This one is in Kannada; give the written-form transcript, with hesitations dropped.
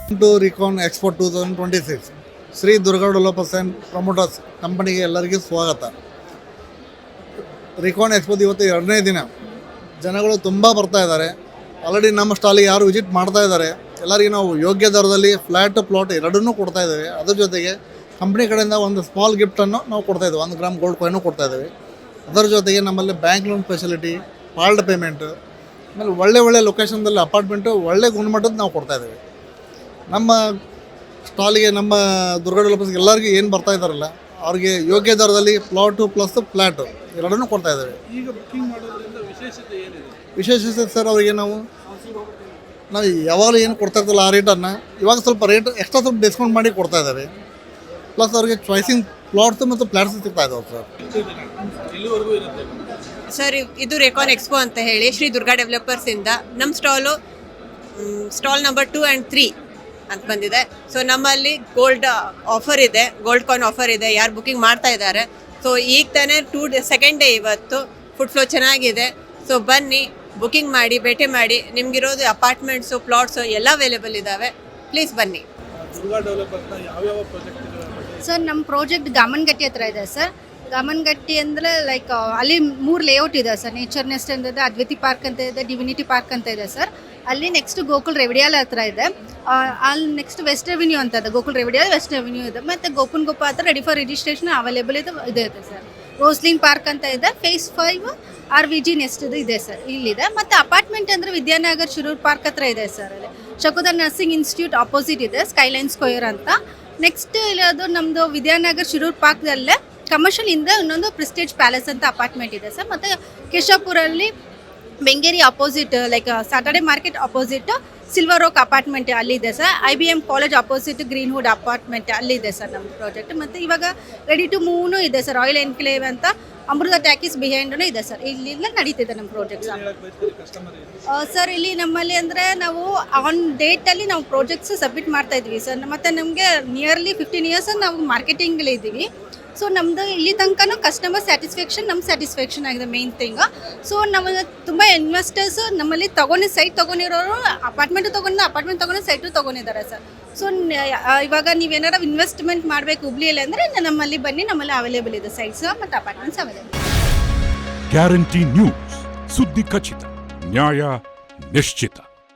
To Recon Expo 2026 Shri Durga developers and promoters ಕಂಪನಿಗೆ ಎಲ್ಲರಿಗೂ ಸ್ವಾಗತ. ರಿಕಾನ್ ಎಕ್ಸ್ಪೋದು ಇವತ್ತು 2ನೇ ದಿನ. ಜನಗಳು ತುಂಬ ಬರ್ತಾ ಇದ್ದಾರೆ. ಆಲ್ರೆಡಿ ನಮ್ಮ ಸ್ಟಾಲಿಗೆ ಯಾರು ವಿಸಿಟ್ ಮಾಡ್ತಾ ಇದ್ದಾರೆ. ಎಲ್ಲರಿಗೂ ನಾವು ಯೋಗ್ಯ ದರದಲ್ಲಿ ಫ್ಲ್ಯಾಟ್ ಪ್ಲಾಟ್ ಎರಡನ್ನೂ ಕೊಡ್ತಾ ಇದ್ದೇವೆ. ಅದ್ರ ಜೊತೆಗೆ ಕಂಪ್ನಿ ಕಡೆಯಿಂದ ಒಂದು ಸ್ಮಾಲ್ ಗಿಫ್ಟನ್ನು ನಾವು ಕೊಡ್ತಾ ಇದ್ದೇವೆ. 1 ಗ್ರಾಮ್ ಗೋಲ್ಡ್ ಕಾಯಿನು ಕೊಡ್ತಾ ಇದ್ದೇವೆ. ಅದರ ಜೊತೆಗೆ ನಮ್ಮಲ್ಲಿ ಬ್ಯಾಂಕ್ ಲೋನ್ ಫೆಸಿಲಿಟಿ, ಪಾಲ್ಡ್ ಪೇಮೆಂಟು, ಆಮೇಲೆ ಒಳ್ಳೆ ಲೊಕೇಶನ್ದಲ್ಲಿ ಅಪಾರ್ಟ್ಮೆಂಟು ಒಳ್ಳೆ ಗುಣಮಟ್ಟದ ನಾವು ಕೊಡ್ತಾ ಇದ್ದೇವೆ. ನಮ್ಮ ಸ್ಟಾಲಿಗೆ ನಮ್ಮ ದುರ್ಗಾ ಡೆವಲಪರ್ಸ್ಗೆ ಎಲ್ಲರಿಗೂ ಏನು ಬರ್ತಾ ಇದ್ದಾರಲ್ಲ ಅವ್ರಿಗೆ ಯೋಗ್ಯ ದರದಲ್ಲಿ ಪ್ಲಾಟು ಪ್ಲಸ್ ಫ್ಲ್ಯಾಟು ಎರಡನ್ನೂ ಕೊಡ್ತಾ ಇದ್ದೇವೆ. ಈಗ ಬುಕಿಂಗ್ ಮಾಡೋದ್ರಿಂದ ವಿಶೇಷತೆ ಏನಿದೆ? ವಿಶೇಷತೆ ಸರ್, ಅವರಿಗೆ ನಾವು ಯಾವಾಗಲೂ ಏನು ಕೊಡ್ತಾ ಇರ್ತಲ್ಲ ಆ ರೇಟನ್ನು ಇವಾಗ ಸ್ವಲ್ಪ ರೇಟ್ ಎಕ್ಸ್ಟ್ರಾ ಸ್ವಲ್ಪ ಡಿಸ್ಕೌಂಟ್ ಮಾಡಿ ಕೊಡ್ತಾ ಇದ್ದೇವೆ. ಪ್ಲಸ್ ಅವ್ರಿಗೆ ಚಾಯ್ಸಿಂಗ್ ಪ್ಲಾಟ್ಸ್ ಮತ್ತು ಫ್ಲ್ಯಾಟ್ಸ್ ಸಿಗ್ತಾ ಇದ್ದಾವೆ ಸರ್. ಎಲ್ಲಿವರೆಗೂ ಇರುತ್ತೆ ಸರ್? ಇದು ರೆಕಾನ್ ಎಕ್ಸ್ಪೋ ಅಂತ ಹೇಳಿ ಶ್ರೀ ದುರ್ಗಾ ಡೆವಲಪರ್ಸಿಂದ ನಮ್ಮ ಸ್ಟಾಲ್ ನಂಬರ್ 2 and 3 ಅಂತ ಬಂದಿದೆ. ಸೊ ನಮ್ಮಲ್ಲಿ ಗೋಲ್ಡ್ ಆಫರ್ ಇದೆ, ಗೋಲ್ಡ್ ಕಾಯಿನ್ ಆಫರ್ ಇದೆ. ಯಾರು ಬುಕಿಂಗ್ ಮಾಡ್ತಾ ಇದ್ದಾರೆ, ಸೊ ಈಗ ತಾನೇ ಸೆಕೆಂಡ್ ಡೇ ಇವತ್ತು. ಫುಡ್ ಫ್ಲೋ ಚೆನ್ನಾಗಿದೆ. ಸೊ ಬನ್ನಿ, ಬುಕಿಂಗ್ ಮಾಡಿ, ಭೇಟಿ ಮಾಡಿ. ನಿಮಗಿರೋದು ಅಪಾರ್ಟ್ಮೆಂಟ್ಸು, ಪ್ಲಾಟ್ಸು ಎಲ್ಲ ಅವೈಲೇಬಲ್ ಇದ್ದಾವೆ. ಪ್ಲೀಸ್ ಬನ್ನಿ. ದುರ್ಗಾ ಡೆವಲಪರ್ಸ್ನ ಯಾವ್ಯಾವ ಪ್ರಾಜೆಕ್ಟ್ ಇದೆ? ಸರ್, ನಮ್ಮ ಪ್ರಾಜೆಕ್ಟ್ ಗಾಮನಗಟ್ಟಿ ಹತ್ರ ಇದೆ ಸರ್. ಗಾಮನಗಟ್ಟಿ ಅಂದರೆ ಲೈಕ್ ಅಲ್ಲಿ 3 ಲೇಔಟ್ ಇದೆ ಸರ್. ನೇಚರ್ ನೆಸ್ಟ್ ಅಂತ ಇದೆ, ಅದ್ವೈತಿ ಪಾರ್ಕ್ ಅಂತ ಇದೆ, ಡಿವಿನಿಟಿ ಪಾರ್ಕ್ ಅಂತ ಇದೆ ಸರ್. ಅಲ್ಲಿ ನೆಕ್ಸ್ಟ್ ಗೋಕುಲ್ ರೆವಿಡಿಯಾಲ್ ಹತ್ರ ಇದೆ. ಅಲ್ಲಿ ನೆಕ್ಸ್ಟ್ ವೆಸ್ಟ್ ರೆವಿನ್ಯೂ ಅಂತ ಇದೆ. ಗೋಕುಲ್ ರೆವಿಡಿಯಾಲ್ ವೆಸ್ಟ್ ರೆವಿನ್ಯೂ ಇದೆ. ಮತ್ತು ಗೋಪನ್ಗೊಪ್ಪ ಹತ್ರ ರೆಡಿ ಫಾರ್ ರಿಜಿಸ್ಟ್ರೇಷನ್ ಅವೈಲೇಬಲ್ ಇದೆ ಸರ್. ರೋಸ್ಲಿನ್ ಪಾರ್ಕ್ ಅಂತ ಇದೆ. ಫೇಸ್ 5 RVG ನೆಸ್ಟ್ ಇದೆ ಸರ್, ಇಲ್ಲಿದೆ. ಮತ್ತು ಅಪಾರ್ಟ್ಮೆಂಟ್ ಅಂದರೆ ವಿದ್ಯಾನಗರ್ ಶಿರೂರ್ ಪಾರ್ಕ್ ಹತ್ರ ಇದೆ ಸರ್. ಅಲ್ಲಿ ಶಕುಂತಲಾ ನರ್ಸಿಂಗ್ ಇನ್ಸ್ಟಿಟ್ಯೂಟ್ ಆಪೋಸಿಟ್ ಇದೆ, ಸ್ಕೈಲೈನ್ ಸ್ಕ್ವೇರ್ ಅಂತ. ನೆಕ್ಸ್ಟ್ ಇರೋದು ನಮ್ಮದು ವಿದ್ಯಾನಗರ್ ಶಿರೂರ್ ಪಾರ್ಕ್ದಲ್ಲೇ ಕಮರ್ಷಿಯಲ್ ಇಂದ ಇನ್ನೊಂದು ಪ್ರೆಸ್ಟೇಜ್ ಪ್ಯಾಲೇಸ್ ಅಂತ ಅಪಾರ್ಟ್ಮೆಂಟ್ ಇದೆ ಸರ್. ಮತ್ತು ಕೇಶವಪುರಲ್ಲಿ Bengeri opposite like Saturday market opposite silver oak apartment ಅಲ್ಲಿದೆ sir. IBM college opposite Greenwood apartment ಅಲ್ಲಿದೆ ಸರ್ ನಮ್ಮ ಪ್ರಾಜೆಕ್ಟ್. ಮತ್ತು ಇವಾಗ ರೆಡಿ ಟು ಮೂವ್ನು ಇದೆ ಸರ್. ರಾಯಲ್ ಎನ್ಕ್ಲೇವ್ ಅಂತ ಅಮೃತ ಟ್ಯಾಕೀಸ್ ಬಿಹೈಂಡೂ ಇದೆ ಸರ್. ಇಲ್ಲಿಂದ ನಡೀತಿದೆ ನಮ್ಮ ಪ್ರಾಜೆಕ್ಟ್ಸ್ ಸರ್. ಇಲ್ಲಿ ನಮ್ಮಲ್ಲಿ ಅಂದರೆ ನಾವು ಆನ್ ಡೇಟಲ್ಲಿ ನಾವು ಪ್ರಾಜೆಕ್ಟ್ಸ್ ಸಬ್ಮಿಟ್ ಮಾಡ್ತಾ ಇದ್ವಿ ಸರ್. ಮತ್ತು ನಮಗೆ ನಿಯರ್ಲಿ 15 years ನಾವು ಮಾರ್ಕೆಟಿಂಗಲ್ಲಿ ಇದ್ದೀವಿ. ಸೊ ನಮ್ಮದು ಇಲ್ಲಿ ತನಕ ಕಸ್ಟಮರ್ ಸ್ಯಾಟಿಸ್ಫ್ಯಾಕ್ಷನ್, ನಮ್ಮ ಸ್ಯಾಟಿಸ್ಫ್ಯಾಕ್ಷನ್ ಆಗಿದೆ ಮೇನ್ ಥಿಂಗ್. ಸೊ ನಮ್ಮ ತುಂಬ ಇನ್ವೆಸ್ಟರ್ಸ್ ನಮ್ಮಲ್ಲಿ ಸೈಟ್ ತೊಗೊಂಡಿರೋರು ಅಪಾರ್ಟ್ಮೆಂಟ್ ತೊಗೊಂಡು ಸೈಟು ತೊಗೊಂಡಿದ್ದಾರೆ ಸರ್. ಸೊ ಇವಾಗ ನೀವೇನಾರು ಇನ್ವೆಸ್ಟ್ಮೆಂಟ್ ಮಾಡಬೇಕು ಹುಬ್ಳಿಯಲ್ಲಿ ಅಂದರೆ ನಮ್ಮಲ್ಲಿ ಬನ್ನಿ, ನಮ್ಮಲ್ಲಿ ಅವೈಲೇಬಲ್ ಇದೆ ಸೈಟ್ಸ್ ಮತ್ತು ಅಪಾರ್ಟ್ಮೆಂಟ್ಸ್ ಅವೈಲೇಬಲ್. ಗ್ಯಾರಂಟಿ ನ್ಯೂಸ್, ಸುದ್ದಿ ಖಚಿತ, ನ್ಯಾಯ ನಿಶ್ಚಿತ.